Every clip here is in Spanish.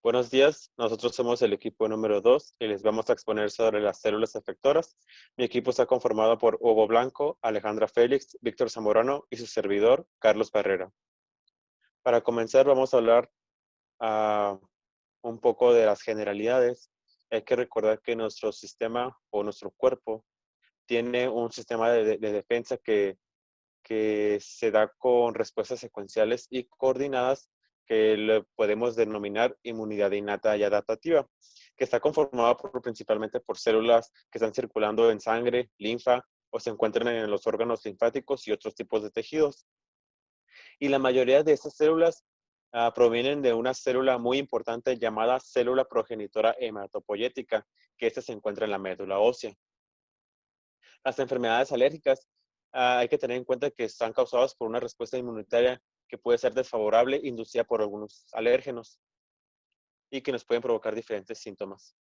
Buenos días, nosotros somos el equipo número 2 y les vamos a exponer sobre las células efectoras. Mi equipo está conformado por Hugo Blanco, Alejandra Félix, Víctor Zamorano y su servidor, Carlos Barrera. Para comenzar vamos a hablar ah, un poco de las generalidades. Hay que recordar que nuestro sistema o nuestro cuerpo tiene un sistema de defensa que se da con respuestas secuenciales y coordinadas que le podemos denominar inmunidad innata y adaptativa, que está conformada principalmente por células que están circulando en sangre, linfa o se encuentran en los órganos linfáticos y otros tipos de tejidos. Y la mayoría de estas células provienen de una célula muy importante llamada célula progenitora hematopoyética, que esta se encuentra en la médula ósea. Las enfermedades alérgicas hay que tener en cuenta que están causadas por una respuesta inmunitaria que puede ser desfavorable, inducida por algunos alérgenos y que nos pueden provocar diferentes síntomas.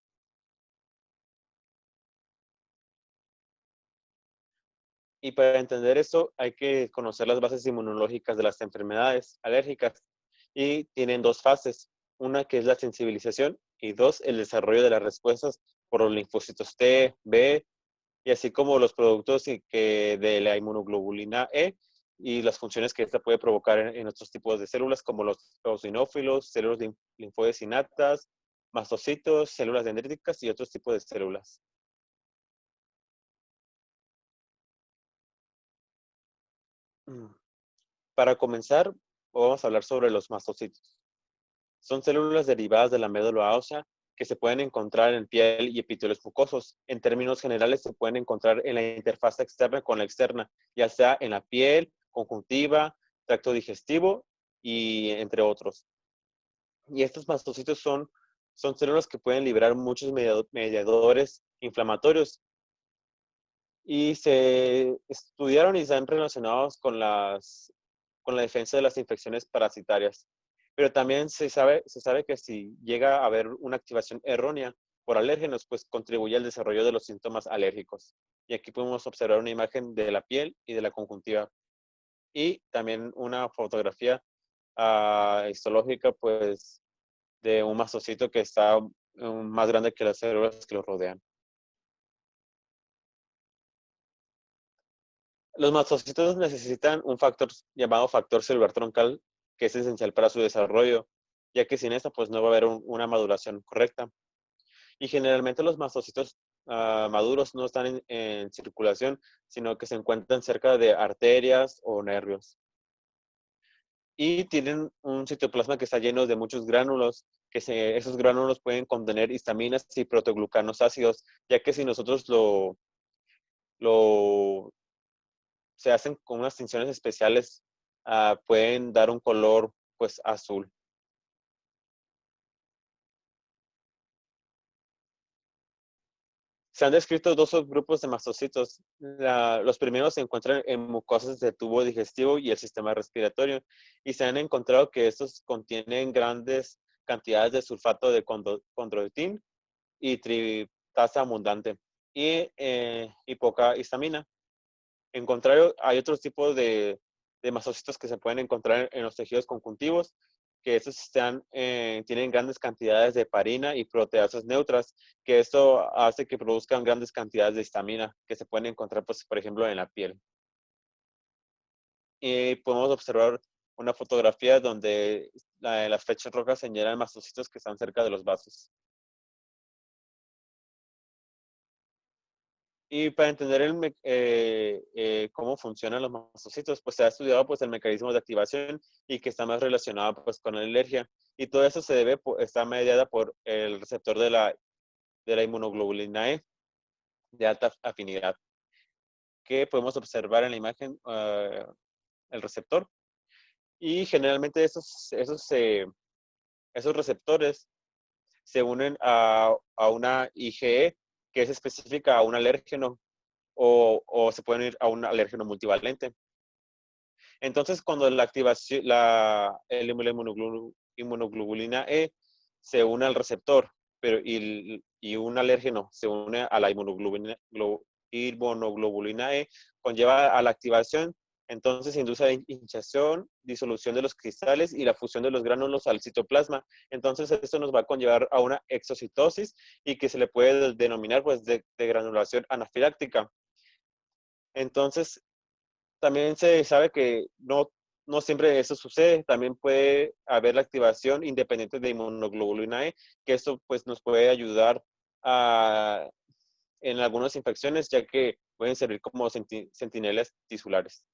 Y para entender esto hay que conocer las bases inmunológicas de las enfermedades alérgicas y tienen dos fases, una que es la sensibilización y dos, el desarrollo de las respuestas por los linfocitos T, B y así como los productos de la inmunoglobulina E y las funciones que esta puede provocar en otros tipos de células como los eosinófilos, células linfoides innatas, mastocitos, células dendríticas y otros tipos de células. Para comenzar, vamos a hablar sobre los mastocitos. Son células derivadas de la médula ósea que se pueden encontrar en piel y epitelios mucosos. En términos generales, se pueden encontrar en la interfaz externa con la externa, ya sea en la piel, conjuntiva, tracto digestivo y entre otros. Y estos mastocitos son células que pueden liberar muchos mediadores inflamatorios y se estudiaron y están relacionados con la defensa de las infecciones parasitarias. Pero también se sabe que si llega a haber una activación errónea por alérgenos, pues contribuye al desarrollo de los síntomas alérgicos. Y aquí podemos observar una imagen de la piel y de la conjuntiva. Y también una fotografía histológica, pues, de un mastocito que está más grande que las células que lo rodean. Los mastocitos necesitan un factor llamado factor celular troncal que es esencial para su desarrollo, ya que sin esta pues no va a haber una maduración correcta. Y generalmente los mastocitos maduros no están en circulación, sino que se encuentran cerca de arterias o nervios. Y tienen un citoplasma que está lleno de muchos gránulos, esos gránulos pueden contener histaminas y protoglucanos ácidos, ya que si nosotros lo se hacen con unas tinciones especiales, pueden dar un color pues azul. Se han descrito dos subgrupos de mastocitos. Los primeros se encuentran en mucosas del tubo digestivo y el sistema respiratorio, y se han encontrado que estos contienen grandes cantidades de sulfato de condroitín y tritasa abundante y poca histamina. En contrario, hay otros tipos de mastocitos que se pueden encontrar en los tejidos conjuntivos, que estos tienen grandes cantidades de heparina y proteasas neutras, que esto hace que produzcan grandes cantidades de histamina, que se pueden encontrar, pues, por ejemplo, en la piel. Y podemos observar una fotografía donde las flechas rojas señalan mastocitos que están cerca de los vasos. Y para entender cómo funcionan los mastocitos, pues se ha estudiado pues, el mecanismo de activación y que está más relacionado pues, con la alergia. Y todo eso está mediada por el receptor de la inmunoglobulina E de alta afinidad, que podemos observar en la imagen el receptor. Y generalmente esos receptores se unen a una IgE que es específica a un alérgeno o se pueden ir a un alérgeno multivalente. Entonces, cuando la activación, la inmunoglobulina E se une al receptor, y un alérgeno se une a la inmunoglobulina E, conlleva a la activación Entonces induce la hinchación, disolución de los cristales y la fusión de los gránulos al citoplasma. Entonces esto nos va a conllevar a una exocitosis y que se le puede denominar pues de granulación anafiláctica. Entonces también se sabe que no siempre eso sucede, también puede haber la activación independiente de inmunoglobulina E, que esto pues nos puede ayudar en algunas infecciones, ya que pueden servir como centinelas tisulares.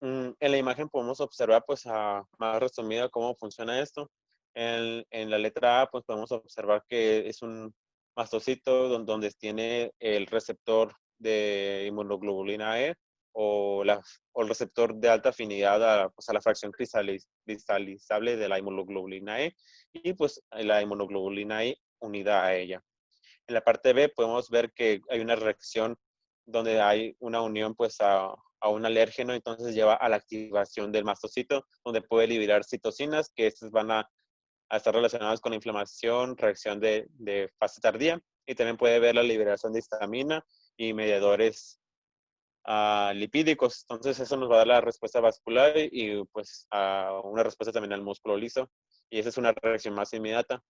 En la imagen podemos observar, pues, más resumida cómo funciona esto. En la letra A, pues, podemos observar que es un mastocito donde tiene el receptor de inmunoglobulina E o el receptor de alta afinidad pues, a la fracción cristalizable de la inmunoglobulina E y, pues, la inmunoglobulina E unida a ella. En la parte B podemos ver que hay una reacción donde hay una unión pues a un alérgeno, entonces lleva a la activación del mastocito, donde puede liberar citocinas, que estas van a estar relacionadas con la inflamación, reacción de fase tardía, y también puede ver la liberación de histamina y mediadores lipídicos. Entonces eso nos va a dar la respuesta vascular y pues una respuesta también al músculo liso, y esa es una reacción más inmediata.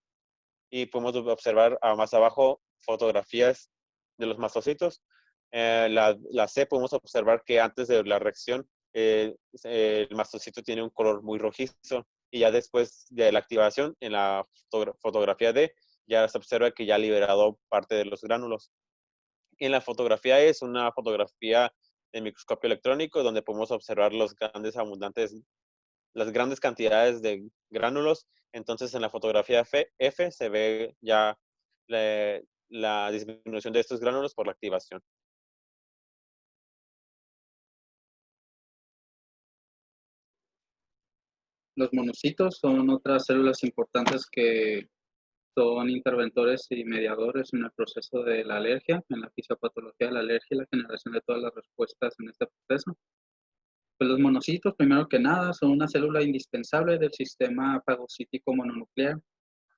Y podemos observar más abajo fotografías de los mastocitos. La C podemos observar que antes de la reacción el mastocito tiene un color muy rojizo y ya después de la activación en la fotografía D ya se observa que ya ha liberado parte de los gránulos. Y en la fotografía E es una fotografía de microscopio electrónico donde podemos observar las grandes cantidades de gránulos. Entonces, en la fotografía F se ve ya la, la disminución de estos gránulos por la activación. Los monocitos son otras células importantes que son interventores y mediadores en el proceso de la alergia, en la fisiopatología de la alergia y la generación de todas las respuestas en este proceso. Pues los monocitos, primero que nada, son una célula indispensable del sistema fagocítico mononuclear.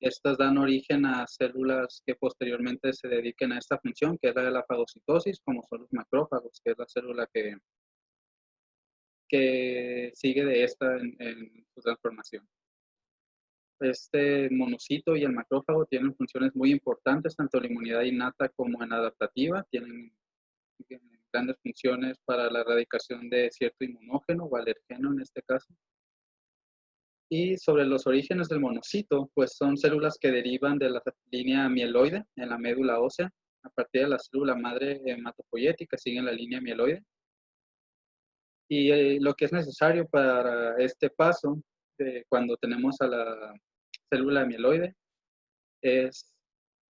Estas dan origen a células que posteriormente se dediquen a esta función, que es la de la fagocitosis, como son los macrófagos, que es la célula que sigue de esta en su transformación. Este monocito y el macrófago tienen funciones muy importantes, tanto en la inmunidad innata como en adaptativa. Tienen grandes funciones para la erradicación de cierto inmunógeno o alergeno en este caso. Y sobre los orígenes del monocito, pues son células que derivan de la línea mieloide en la médula ósea. A partir de la célula madre hematopoyética siguen la línea mieloide. Y lo que es necesario para este paso, cuando tenemos a la célula mieloide, es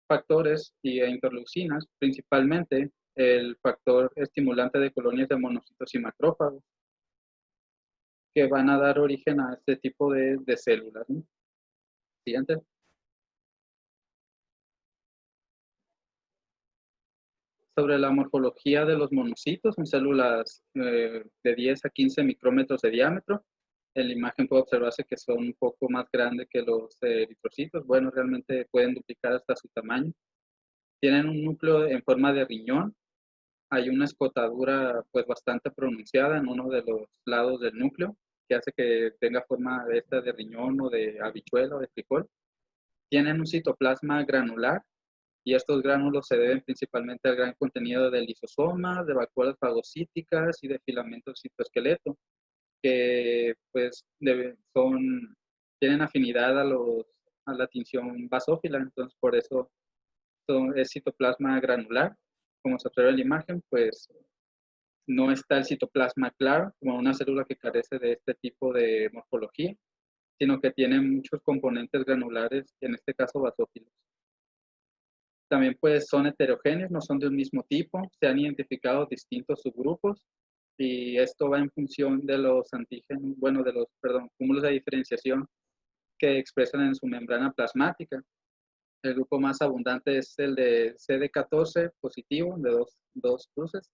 factores e interleucinas, principalmente el factor estimulante de colonias de monocitos y macrófagos, que van a dar origen a este tipo de células, ¿no? Siguiente. Sobre la morfología de los monocitos, son células de 10 a 15 micrómetros de diámetro. En la imagen puede observarse que son un poco más grandes que los eritrocitos. Bueno, realmente pueden duplicar hasta su tamaño. Tienen un núcleo en forma de riñón. Hay una escotadura pues bastante pronunciada en uno de los lados del núcleo, que hace que tenga forma de esta de riñón o de habichuela o de frijol. Tienen un citoplasma granular y estos gránulos se deben principalmente al gran contenido de lisosomas, de vacuolas fagocíticas y de filamentos citoesqueleto, que pues tienen afinidad a la tinción basófila, entonces por eso es citoplasma granular. Como se observa en la imagen, pues no está el citoplasma claro, como una célula que carece de este tipo de morfología, sino que tiene muchos componentes granulares, en este caso basófilos. También pues son heterogéneos, no son del mismo tipo, se han identificado distintos subgrupos y esto va en función de los antígenos, bueno, cúmulos de diferenciación que expresan en su membrana plasmática. El grupo más abundante es el de CD14 positivo, de dos cruces,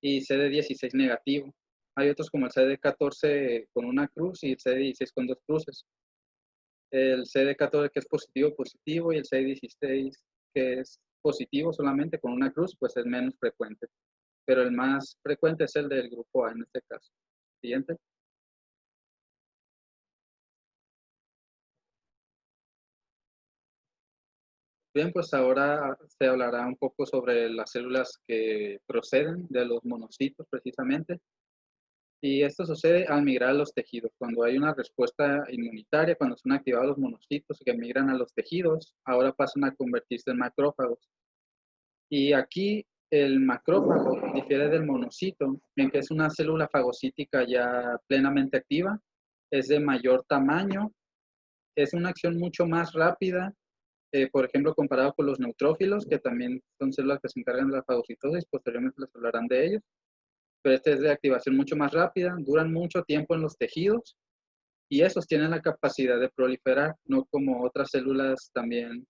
y CD16 negativo. Hay otros como el CD14 con una cruz y el CD16 con dos cruces. El CD14 que es positivo, positivo, y el CD16 que es positivo solamente con una cruz, pues es menos frecuente. Pero el más frecuente es el del grupo A en este caso. Siguiente. Bien, pues ahora se hablará un poco sobre las células que proceden de los monocitos precisamente. Y esto sucede al migrar a los tejidos. Cuando hay una respuesta inmunitaria, cuando son activados los monocitos que migran a los tejidos, ahora pasan a convertirse en macrófagos. Y aquí el macrófago difiere del monocito en que es una célula fagocítica ya plenamente activa, es de mayor tamaño, es una acción mucho más rápida, por ejemplo, comparado con los neutrófilos, que también son células que se encargan de la fagocitosis, posteriormente les hablarán de ellos, pero este es de activación mucho más rápida, duran mucho tiempo en los tejidos y esos tienen la capacidad de proliferar, no como otras células también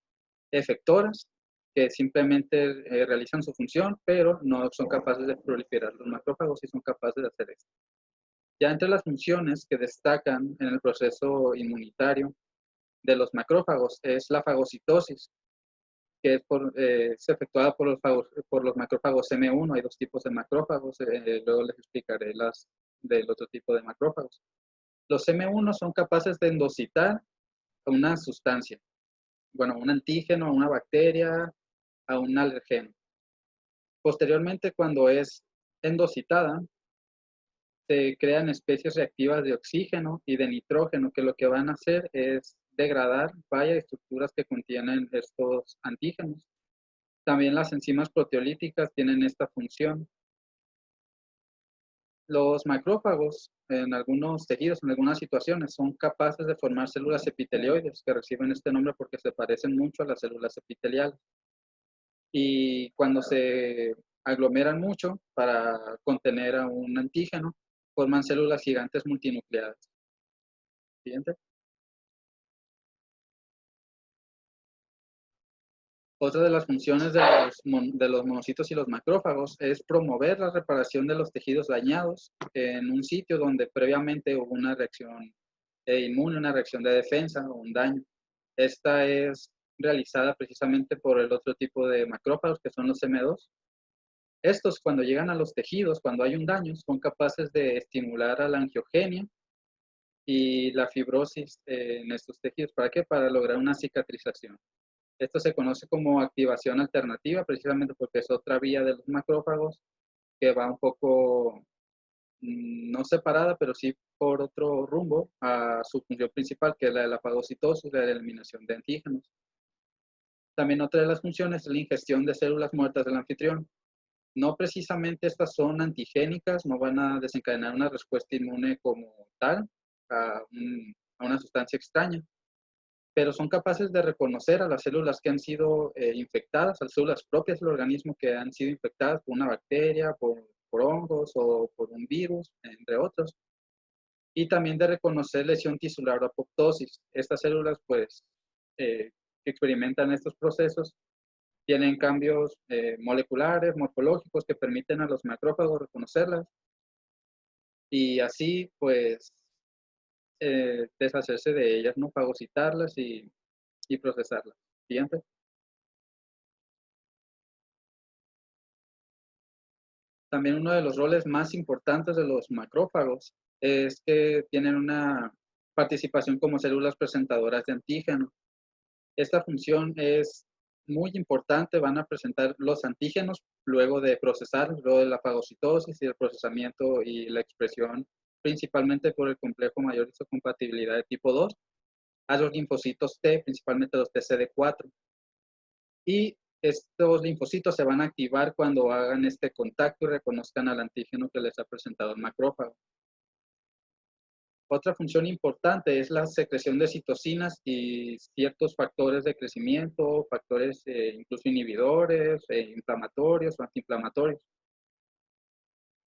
efectoras, que simplemente realizan su función, pero no son capaces de proliferar. Los macrófagos sí son capaces de hacer esto. Ya entre las funciones que destacan en el proceso inmunitario de los macrófagos es la fagocitosis, que es efectuada por los macrófagos M1. Hay dos tipos de macrófagos, luego les explicaré las del otro tipo de macrófagos. Los M1 son capaces de endocitar una sustancia, bueno, un antígeno, una bacteria, a un alergeno. Posteriormente, cuando es endocitada, se crean especies reactivas de oxígeno y de nitrógeno que lo que van a hacer es degradar varias estructuras que contienen estos antígenos. También las enzimas proteolíticas tienen esta función. Los macrófagos en algunos tejidos, en algunas situaciones, son capaces de formar células epitelioides que reciben este nombre porque se parecen mucho a las células epiteliales. Y cuando se aglomeran mucho para contener a un antígeno, forman células gigantes multinucleadas. Siguiente. Otra de las funciones de los monocitos y los macrófagos es promover la reparación de los tejidos dañados en un sitio donde previamente hubo una reacción inmune, una reacción de defensa o un daño. Esta es realizada precisamente por el otro tipo de macrófagos que son los M2. Estos, cuando llegan a los tejidos, cuando hay un daño, son capaces de estimular a la angiogenia y la fibrosis en estos tejidos. ¿Para qué? Para lograr una cicatrización. Esto se conoce como activación alternativa, precisamente porque es otra vía de los macrófagos que va un poco, no separada, pero sí por otro rumbo a su función principal, que es la de la fagocitosis, la de la eliminación de antígenos. También otra de las funciones es la ingestión de células muertas del anfitrión. No precisamente estas son antigénicas, no van a desencadenar una respuesta inmune como tal a una sustancia extraña, pero son capaces de reconocer a las células que han sido infectadas, a las células propias del organismo que han sido infectadas por una bacteria, por hongos o por un virus, entre otros. Y también de reconocer lesión tisular o apoptosis. Estas células, pues, que experimentan estos procesos, tienen cambios moleculares, morfológicos, que permiten a los macrófagos reconocerlas y así, pues, deshacerse de ellas, ¿no? Fagocitarlas y procesarlas. Siguiente. También uno de los roles más importantes de los macrófagos es que tienen una participación como células presentadoras de antígeno. Esta función es muy importante, van a presentar los antígenos luego de procesar, luego de la fagocitosis y el procesamiento y la expresión, principalmente por el complejo mayor de histocompatibilidad de tipo 2, a los linfocitos T, principalmente los TCD4. Y estos linfocitos se van a activar cuando hagan este contacto y reconozcan al antígeno que les ha presentado el macrófago. Otra función importante es la secreción de citocinas y ciertos factores de crecimiento, factores incluso inhibidores, inflamatorios o antiinflamatorios.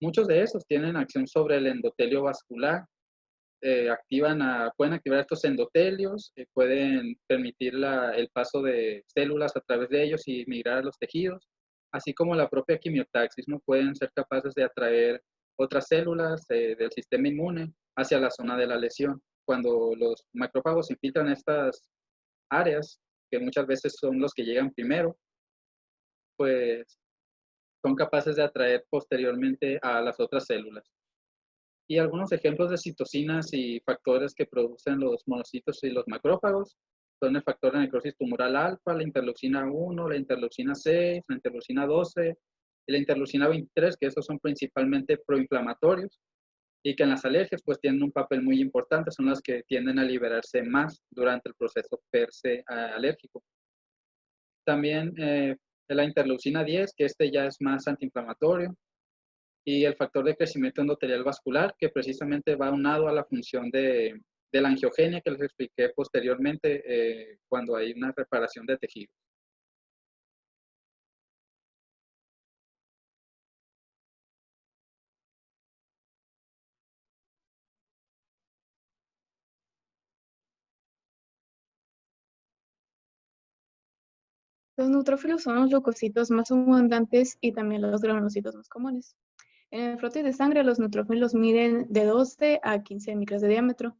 Muchos de esos tienen acción sobre el endotelio vascular, pueden activar estos endotelios, pueden permitir el paso de células a través de ellos y migrar a los tejidos, así como la propia quimiotaxis, ¿no? Pueden ser capaces de atraer otras células del sistema inmune hacia la zona de la lesión. Cuando los macrófagos infiltran estas áreas, que muchas veces son los que llegan primero, pues son capaces de atraer posteriormente a las otras células. Y algunos ejemplos de citocinas y factores que producen los monocitos y los macrófagos son el factor de necrosis tumoral alfa, la interleucina 1, la interleucina 6, la interleucina 12 y la interleucina 23, que esos son principalmente proinflamatorios y que en las alergias pues tienen un papel muy importante, son las que tienden a liberarse más durante el proceso per se alérgico. También la interleucina 10, que este ya es más antiinflamatorio, y el factor de crecimiento endotelial vascular, que precisamente va unado a la función de la angiogenia que les expliqué posteriormente cuando hay una reparación de tejido. Los neutrófilos son los leucocitos más abundantes y también los granulocitos más comunes. En el frotis de sangre, los neutrófilos miden de 12 a 15 micras de diámetro.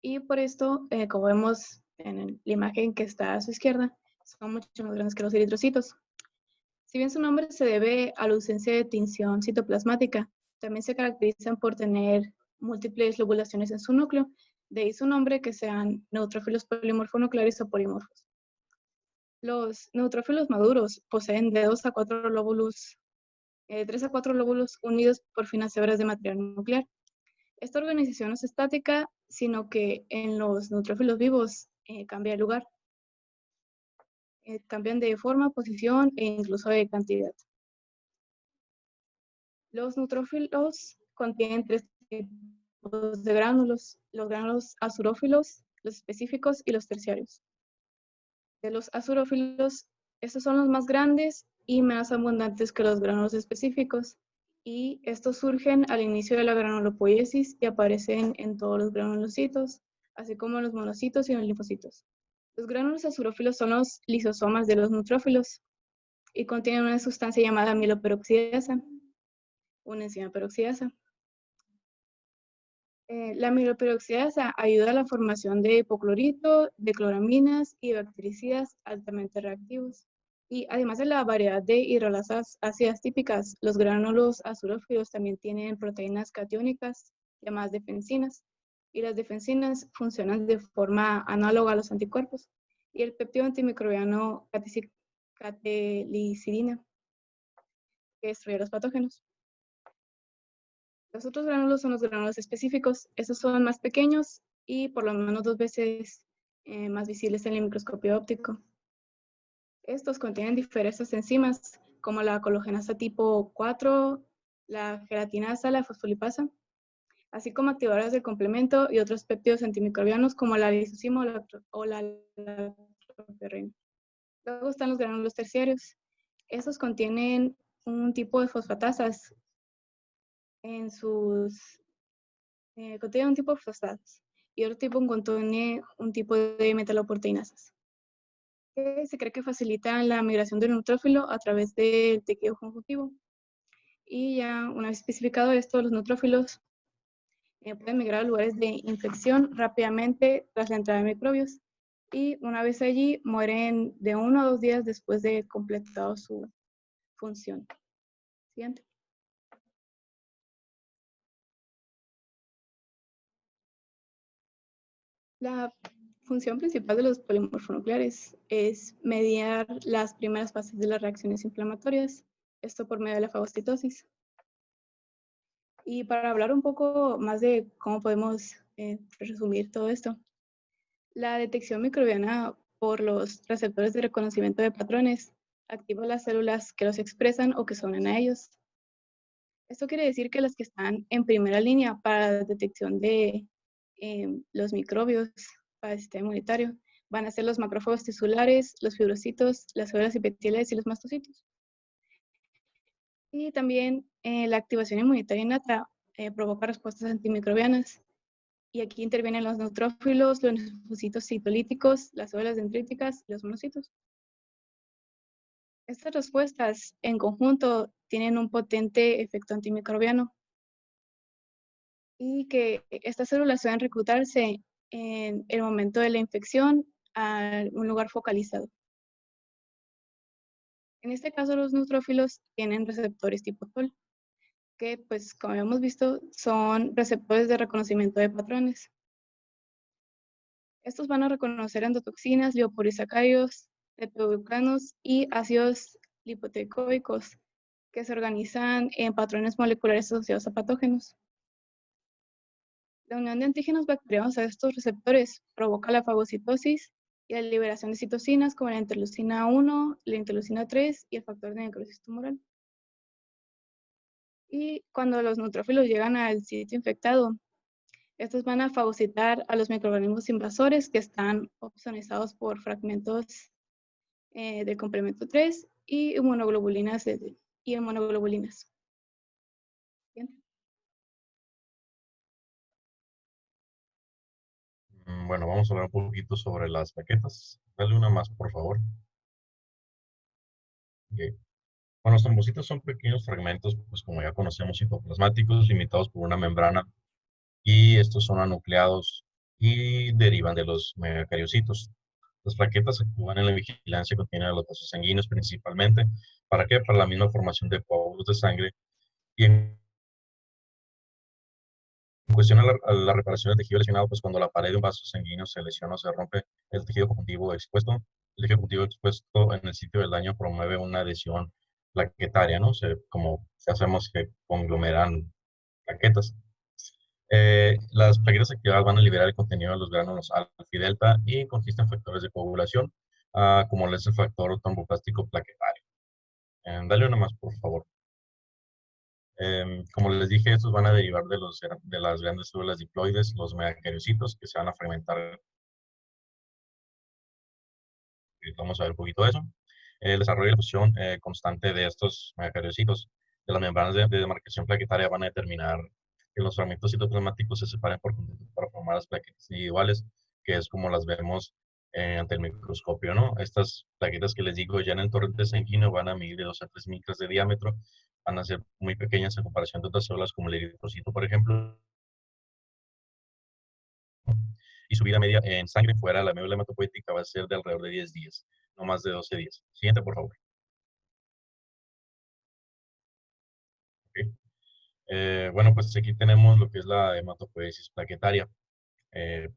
Y por esto, como vemos en la imagen que está a su izquierda, son mucho más grandes que los eritrocitos. Si bien su nombre se debe a la ausencia de tinción citoplasmática, también se caracterizan por tener múltiples lobulaciones en su núcleo, de ahí su nombre que sean neutrófilos polimorfonucleares o polimorfos. Los neutrófilos maduros poseen de 2 a 4 lóbulos, 3 a 4 lóbulos unidos por finas hebras de material nuclear. Esta organización no es estática, sino que en los neutrófilos vivos cambia de lugar. Cambian de forma, posición e incluso de cantidad. Los neutrófilos contienen 3 tipos de gránulos: los gránulos azurófilos, los específicos y los terciarios. De los azurófilos, estos son los más grandes y más abundantes que los gránulos específicos, y estos surgen al inicio de la granulopoiesis y aparecen en todos los granulocitos, así como en los monocitos y en los linfocitos. Los gránulos azurófilos son los lisosomas de los neutrófilos y contienen una sustancia llamada amiloperoxidasa, una enzima peroxidasa. La amiloperoxidasa ayuda a la formación de hipoclorito, de cloraminas y bactericidas altamente reactivos. Y además de la variedad de hidrolasas ácidas típicas, los gránulos azurófilos también tienen proteínas catiónicas llamadas defensinas. Y las defensinas funcionan de forma análoga a los anticuerpos. Y el péptido antimicrobiano catelicidina, que destruye los patógenos. Los otros gránulos son los gránulos específicos. Estos son más pequeños y por lo menos 2 veces más visibles en el microscopio óptico. Estos contienen diferentes enzimas, como la colagenasa tipo 4, la gelatinasa, la fosfolipasa, así como activadores del complemento y otros péptidos antimicrobianos como la lisocima o la lactoferrina. Luego están los gránulos terciarios. Estos contienen un tipo de fosfatasas en sus contiene un tipo de fosfatos y otro tipo contiene un tipo de metaloproteinasas, que se cree que facilitan la migración del neutrófilo a través del tejido conjuntivo. Y ya una vez especificado esto, los neutrófilos pueden migrar a lugares de infección rápidamente tras la entrada de microbios, y una vez allí mueren de 1 a 2 días después de completado su función. Siguiente. La función principal de los polimorfonucleares es mediar las primeras fases de las reacciones inflamatorias, esto por medio de la fagocitosis. Y para hablar un poco más de cómo podemos resumir todo esto, la detección microbiana por los receptores de reconocimiento de patrones activa las células que los expresan o que se unen a ellos. Esto quiere decir que las que están en primera línea para la detección de los microbios para el sistema inmunitario van a ser los macrófagos tisulares, los fibrocitos, las células epiteliales y los mastocitos. Y también la activación inmunitaria innata provoca respuestas antimicrobianas. Y aquí intervienen los neutrófilos, los linfocitos citolíticos, las células dendríticas y los monocitos. Estas respuestas en conjunto tienen un potente efecto antimicrobiano, y que estas células suelen reclutarse en el momento de la infección a un lugar focalizado. En este caso, los neutrófilos tienen receptores tipo TOL, que pues como hemos visto son receptores de reconocimiento de patrones. Estos van a reconocer endotoxinas, lipopolisacáridos, peptidoglucanos y ácidos lipoteicoicos que se organizan en patrones moleculares asociados a patógenos. La unión de antígenos bacterianos a estos receptores provoca la fagocitosis y la liberación de citocinas como la interleucina 1, la interleucina 3 y el factor de necrosis tumoral. Y cuando los neutrófilos llegan al sitio infectado, estos van a fagocitar a los microorganismos invasores que están opsonizados por fragmentos del complemento 3 y inmunoglobulinas. Bien. Bueno, vamos a hablar un poquito sobre las plaquetas. Dale una más, por favor. Ok. Bueno, los trombocitos son pequeños fragmentos, pues como ya conocemos, citoplasmáticos, limitados por una membrana, y estos son anucleados y derivan de los megacariocitos. Las plaquetas actúan en la vigilancia continua de los vasos sanguíneos principalmente. ¿Para qué? Para la misma formación de coágulos de sangre y en cuestión a la reparación del tejido lesionado, pues cuando la pared de un vaso sanguíneo se lesiona o se rompe el tejido conjuntivo expuesto, el tejido conjuntivo expuesto en el sitio del daño promueve una adhesión plaquetaria, ¿no? Como hacemos que conglomeran plaquetas. Las plaquetas activadas van a liberar el contenido de los gránulos alfa y delta y consisten en factores de coagulación, como es el factor tromboplástico plaquetario. Dale una más, por favor. Como les dije, estos van a derivar de las grandes células diploides, los megacariocitos, que se van a fragmentar. Vamos a ver un poquito de eso. El desarrollo y la fusión constante de estos megacariocitos de las membranas de demarcación plaquetaria van a determinar que los fragmentos citoplasmáticos se separen por completo para formar las plaquetas individuales, que es como las vemos ante el microscopio, ¿no? Estas plaquetas que les digo ya en el torrente sanguíneo van a medir de 2 a 3 micras de diámetro, van a ser muy pequeñas en comparación de otras células como el eritrocito, por ejemplo, y su vida media en sangre fuera de la médula hematopoética va a ser de alrededor de 10 días, no más de 12 días. Siguiente, por favor. Okay. Bueno, pues aquí tenemos lo que es la hematopoiesis plaquetaria,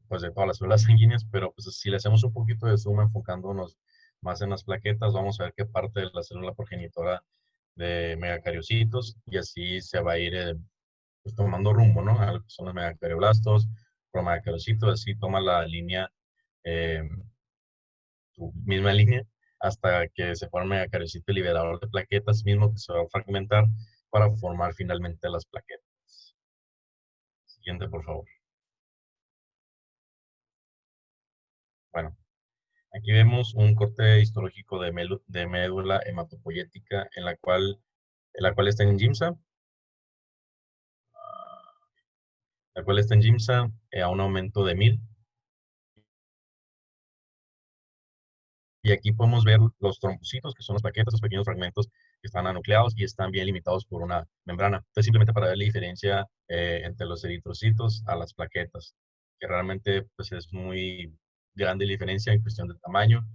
pues de todas las células sanguíneas, pero pues si le hacemos un poquito de zoom enfocándonos más en las plaquetas, vamos a ver qué parte de la célula progenitora de megacariocitos, y así se va a ir pues, tomando rumbo, ¿no? A lo que son los megacardioblastos, promegacariocitos, así toma la línea, su misma línea, hasta que se forme megacariocito liberador de plaquetas, mismo que se va a fragmentar para formar finalmente las plaquetas. Siguiente, por favor. Bueno, aquí vemos un corte histológico de médula hematopoyética en la cual está en GIMSA, a un aumento de 1000. Y aquí podemos ver los trombocitos, que son las plaquetas, esos pequeños fragmentos que están anucleados y están bien limitados por una membrana. Entonces, simplemente para ver la diferencia entre los eritrocitos a las plaquetas, que realmente pues, es muy grande la diferencia en cuestión de tamaño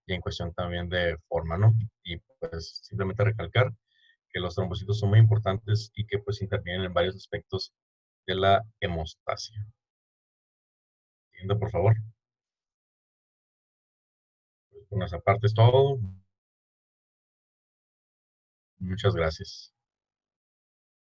y en cuestión también de forma, ¿no? Y pues simplemente recalcar que los trombocitos son muy importantes y que pues intervienen en varios aspectos de la hemostasia. Siguiente, por favor. Pues, por nuestra parte es todo. Muchas gracias.